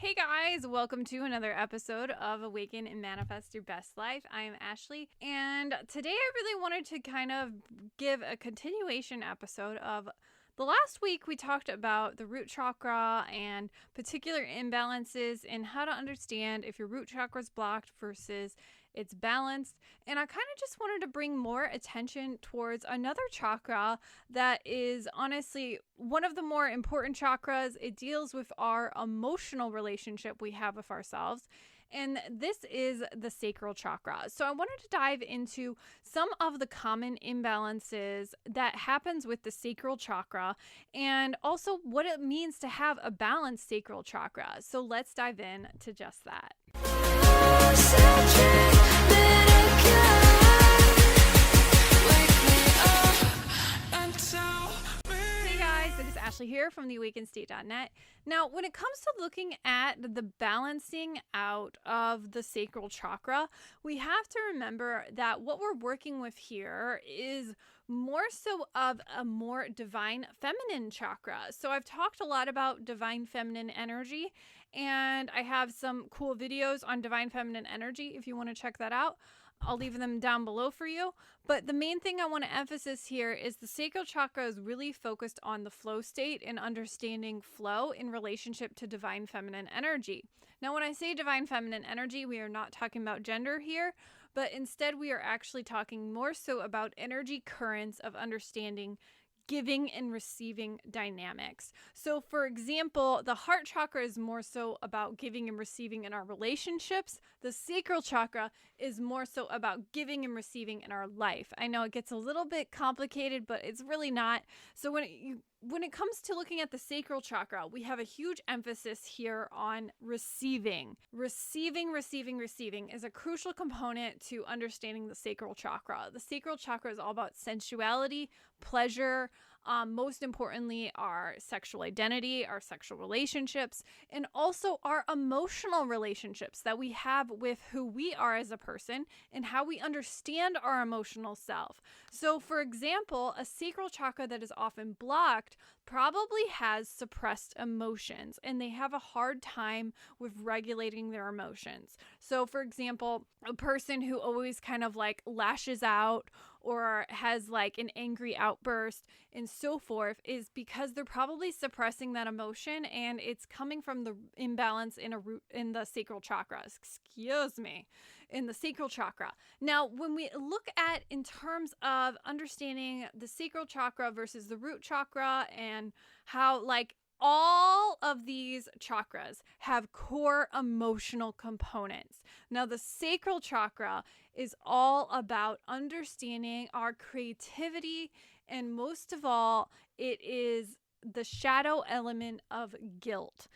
Hey guys, welcome to another episode of Awaken and Manifest Your Best Life. I am Ashley, and today I really wanted to kind of give a continuation episode of the last week. We talked about the root chakra and particular imbalances and how to understand if your root chakra is blocked versus it's balanced. And I kind of just wanted to bring more attention towards another chakra that is honestly one of the more important chakras. It deals with our emotional relationship we have with ourselves. And this is the sacral chakra. So I wanted to dive into some of the common imbalances that happens with the sacral chakra and also what it means to have a balanced sacral chakra. So let's dive in to just that. Hey guys, it is Ashley here from the AwakenState.net. Now, when it comes to looking at the balancing out of the sacral chakra, we have to remember that what we're working with here is more so of a more divine feminine chakra. So I've talked a lot about divine feminine energy, and I have some cool videos on divine feminine energy if you want to check that out. I'll leave them down below for you. But the main thing I want to emphasize here is the sacral chakra is really focused on the flow state and understanding flow in relationship to divine feminine energy. Now, when I say divine feminine energy, we are not talking about gender here, but instead we are actually talking more so about energy currents of understanding giving and receiving dynamics. So for example, the heart chakra is more so about giving and receiving in our relationships. The sacral chakra is more so about giving and receiving in our life. I know it gets a little bit complicated, but it's really not. So when it comes to looking at the sacral chakra, we have a huge emphasis here on receiving. Receiving is a crucial component to understanding the sacral chakra. The sacral chakra is all about sensuality, pleasure, most importantly, our sexual identity, our sexual relationships, and also our emotional relationships that we have with who we are as a person and how we understand our emotional self. So, for example, a sacral chakra that is often blocked probably has suppressed emotions, and they have a hard time with regulating their emotions. So, for example, a person who always kind of like lashes out or has like an angry outburst and so forth is because they're probably suppressing that emotion, and it's coming from the imbalance in the sacral chakra. In the sacral chakra. Now, when we look at in terms of understanding the sacral chakra versus the root chakra and how like all of these chakras have core emotional components. Now, the sacral chakra is all about understanding our creativity, and most of all, it is the shadow element of guilt.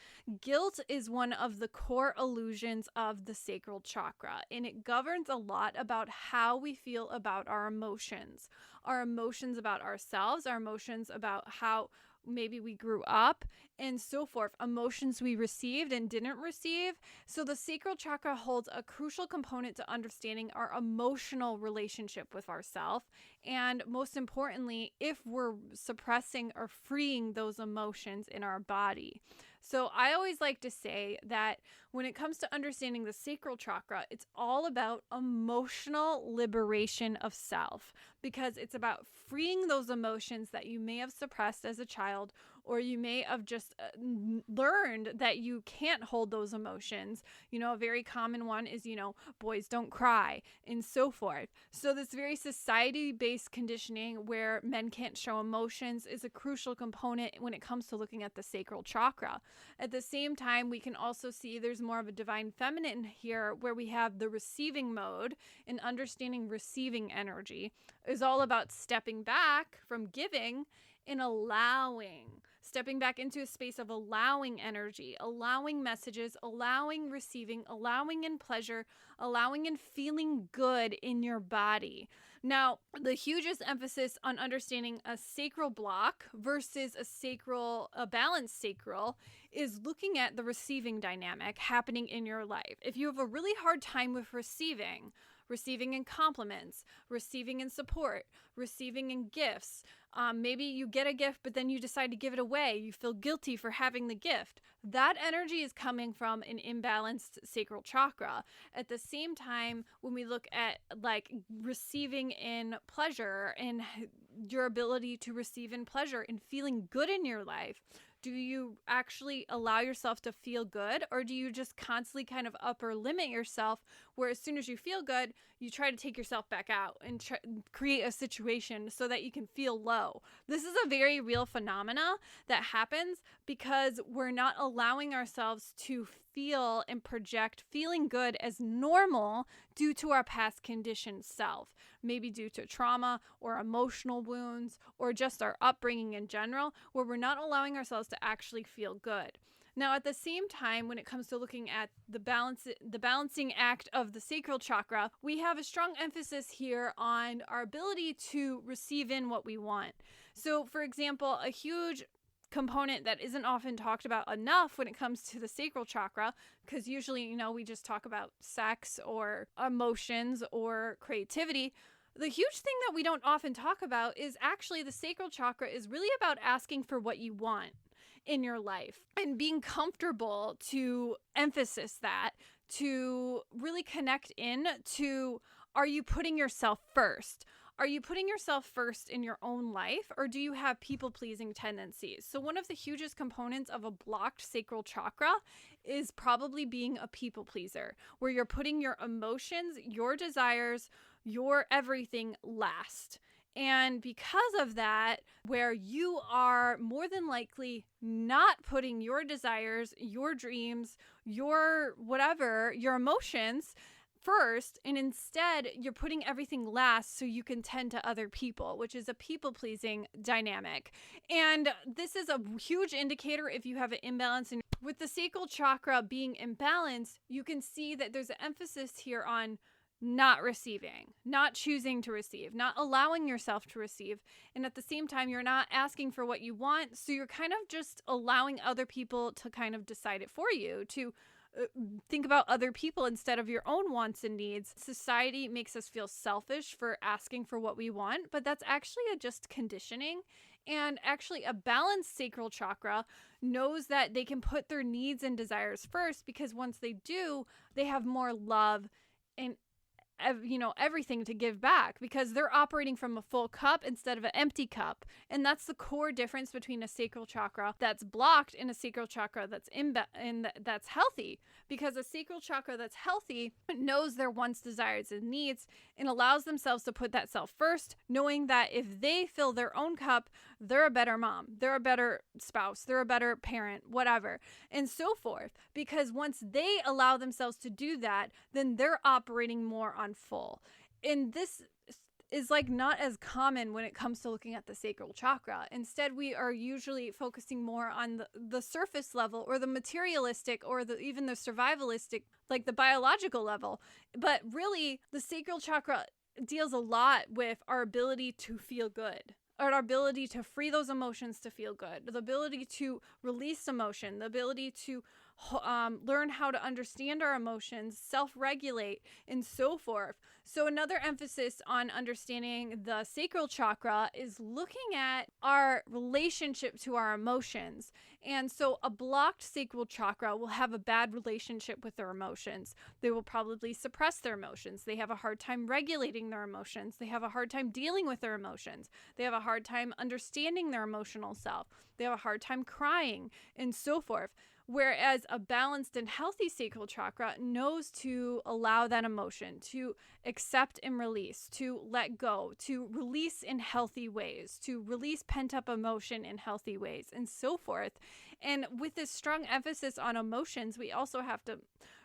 Guilt is one of the core illusions of the sacral chakra, and it governs a lot about how we feel about our emotions about ourselves, our emotions about how maybe we grew up, and so forth, emotions we received and didn't receive. So the sacral chakra holds a crucial component to understanding our emotional relationship with ourselves, and most importantly, if we're suppressing or freeing those emotions in our body. So I always like to say that when it comes to understanding the sacral chakra, it's all about emotional liberation of self, because it's about freeing those emotions that you may have suppressed as a child, or you may have just learned that you can't hold those emotions. You know, a very common one is, boys don't cry and so forth. So this very society-based conditioning where men can't show emotions is a crucial component when it comes to looking at the sacral chakra. At the same time, we can also see there's more of a divine feminine here where we have the receiving mode, and understanding receiving energy is all about stepping back from giving and allowing. Stepping back into a space of allowing energy, allowing messages, allowing receiving, allowing in pleasure, allowing in feeling good in your body. Now, the hugest emphasis on understanding a sacral block versus a balanced sacral is looking at the receiving dynamic happening in your life. If you have a really hard time with receiving in compliments, receiving in support, receiving in gifts, Maybe you get a gift, but then you decide to give it away. You feel guilty for having the gift. That energy is coming from an imbalanced sacral chakra. At the same time, when we look at like receiving in pleasure and your ability to receive in pleasure and feeling good in your life, do you actually allow yourself to feel good, or do you just constantly kind of upper limit yourself where as soon as you feel good, you try to take yourself back out and create a situation so that you can feel low? This is a very real phenomena that happens because we're not allowing ourselves to feel and project feeling good as normal due to our past conditioned self, maybe due to trauma or emotional wounds or just our upbringing in general, where we're not allowing ourselves to actually feel good. Now, at the same time, when it comes to looking at the balancing act of the sacral chakra, we have a strong emphasis here on our ability to receive in what we want. So, for example, a huge component that isn't often talked about enough when it comes to the sacral chakra, because usually, we just talk about sex or emotions or creativity. The huge thing that we don't often talk about is actually the sacral chakra is really about asking for what you want in your life and being comfortable to emphasize that, to really connect in to, are you putting yourself first? Are you putting yourself first in your own life, or do you have people-pleasing tendencies? So one of the hugest components of a blocked sacral chakra is probably being a people pleaser, where you're putting your emotions, your desires, your everything last. And because of that, where you are more than likely not putting your desires, your dreams, your whatever, your emotions first, and instead you're putting everything last so you can tend to other people, which is a people-pleasing dynamic. And this is a huge indicator if you have an imbalance. And with the sacral chakra being imbalanced, you can see that there's an emphasis here on not receiving, not choosing to receive, not allowing yourself to receive. And at the same time, you're not asking for what you want. So you're kind of just allowing other people to kind of decide it for you, to think about other people instead of your own wants and needs. Society makes us feel selfish for asking for what we want, but that's actually just conditioning. And actually, a balanced sacral chakra knows that they can put their needs and desires first, because once they do, they have more love and everything to give back, because they're operating from a full cup instead of an empty cup. And that's the core difference between a sacral chakra that's blocked and a sacral chakra that's that's healthy. Because a sacral chakra that's healthy knows their wants, desires, and needs, and allows themselves to put that self first, knowing that if they fill their own cup, they're a better mom, they're a better spouse, they're a better parent, whatever, and so forth. Because once they allow themselves to do that, then they're operating more on full. And this is like not as common when it comes to looking at the sacral chakra. Instead, we are usually focusing more on the surface level, or the materialistic, or even the survivalistic, like the biological level. But really, the sacral chakra deals a lot with our ability to feel good, our ability to free those emotions to feel good, the ability to release emotion, the ability to learn how to understand our emotions, self-regulate, and so forth. So another emphasis on understanding the sacral chakra is looking at our relationship to our emotions. And so a blocked sacral chakra will have a bad relationship with their emotions. They will probably suppress their emotions. They have a hard time regulating their emotions. They have a hard time dealing with their emotions. They have a hard time understanding their emotional self. They have a hard time crying, and so forth. Whereas a balanced and healthy sacral chakra knows to allow that emotion, to accept and release, to let go, to release in healthy ways, to release pent-up emotion in healthy ways, and so forth. And with this strong emphasis on emotions, we also have to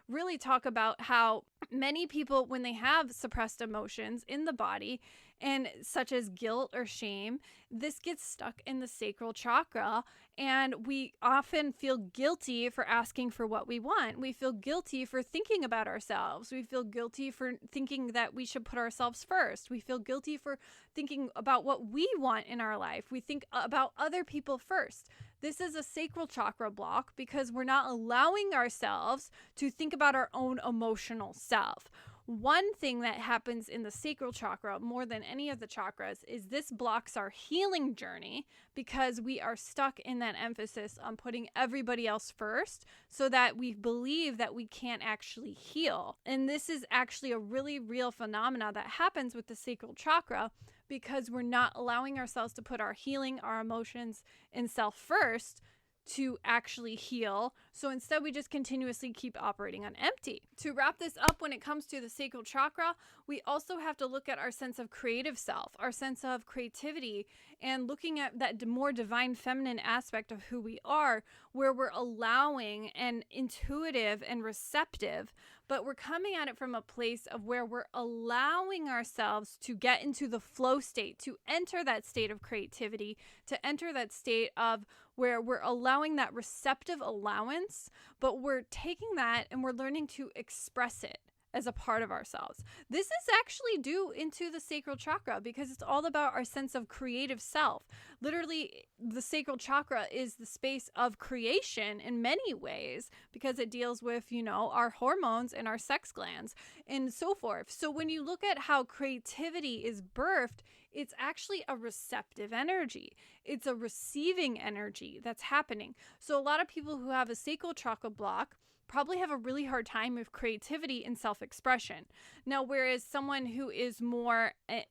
really talk about how many people, when they have suppressed emotions in the body, and such as guilt or shame, this gets stuck in the sacral chakra, and we often feel guilty for asking for what we want. We feel guilty for thinking about ourselves. We feel guilty for thinking that we should put ourselves first. We feel guilty for thinking about what we want in our life. We think about other people first. This is a sacral chakra block because we're not allowing ourselves to think about our own emotional self. one thing that happens in the sacral chakra more than any of the chakras is this blocks our healing journey because we are stuck in that emphasis on putting everybody else first so that we believe that we can't actually heal. And this is actually a really real phenomena that happens with the sacral chakra because we're not allowing ourselves to put our healing, our emotions, and self first to actually heal. So instead, we just continuously keep operating on empty. To wrap this up, when it comes to the sacral chakra, we also have to look at our sense of creative self, our sense of creativity, and looking at that more divine feminine aspect of who we are, where we're allowing and intuitive and receptive, but we're coming at it from a place of where we're allowing ourselves to get into the flow state, to enter that state of creativity, to enter that state of where we're allowing that receptive allowance, but we're taking that and we're learning to express it as a part of ourselves. This is actually due into the sacral chakra because it's all about our sense of creative self. Literally, the sacral chakra is the space of creation in many ways because it deals with, our hormones and our sex glands and so forth. So when you look at how creativity is birthed, it's actually a receptive energy. It's a receiving energy that's happening. So a lot of people who have a sacral chakra block probably have a really hard time with creativity and self-expression. Now, whereas someone who is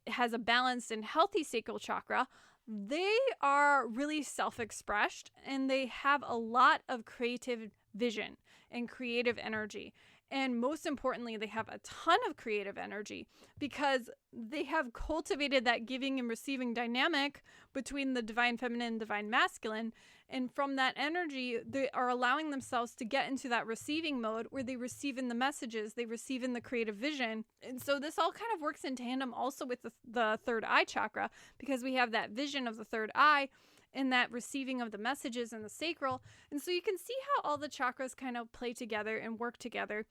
has a balanced and healthy sacral chakra, they are really self-expressed and they have a lot of creative vision and creative energy. And most importantly, they have a ton of creative energy because they have cultivated that giving and receiving dynamic between the divine feminine and divine masculine. And from that energy, they are allowing themselves to get into that receiving mode where they receive in the messages, they receive in the creative vision. And so this all kind of works in tandem also with the third eye chakra because we have that vision of the third eye and that receiving of the messages in the sacral. And so you can see how all the chakras kind of play together and work together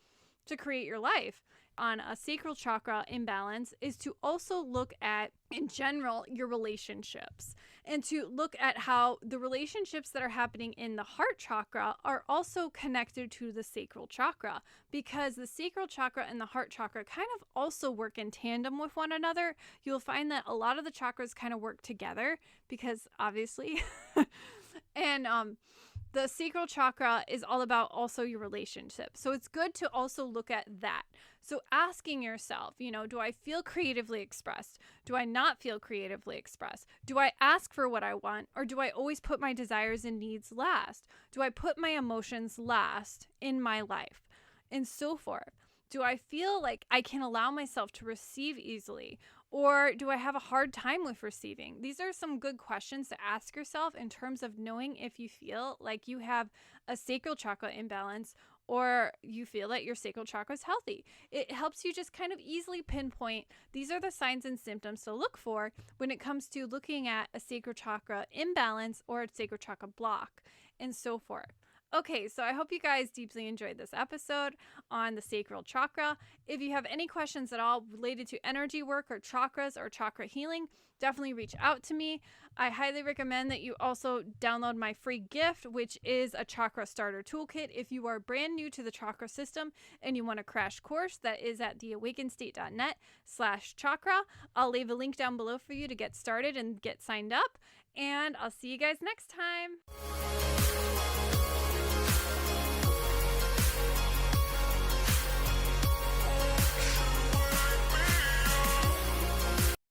to create your life. On a sacral chakra imbalance is to also look at, in general, your relationships and to look at how the relationships that are happening in the heart chakra are also connected to the sacral chakra because the sacral chakra and the heart chakra kind of also work in tandem with one another. You'll find that a lot of the chakras kind of work together because obviously and the sacral chakra is all about also your relationship. So it's good to also look at that. So asking yourself, do I feel creatively expressed? Do I not feel creatively expressed? Do I ask for what I want? Or do I always put my desires and needs last? Do I put my emotions last in my life? And so forth. Do I feel like I can allow myself to receive easily? Or do I have a hard time with receiving? These are some good questions to ask yourself in terms of knowing if you feel like you have a sacral chakra imbalance or you feel that your sacral chakra is healthy. It helps you just kind of easily pinpoint these are the signs and symptoms to look for when it comes to looking at a sacral chakra imbalance or a sacral chakra block and so forth. Okay, so I hope you guys deeply enjoyed this episode on the sacral chakra. If you have any questions at all related to energy work or chakras or chakra healing, definitely reach out to me. I highly recommend that you also download my free gift, which is a Chakra Starter Toolkit. If you are brand new to the chakra system and you want a crash course, that is at theawakenstate.net/chakra. I'll leave a link down below for you to get started and get signed up. And I'll see you guys next time.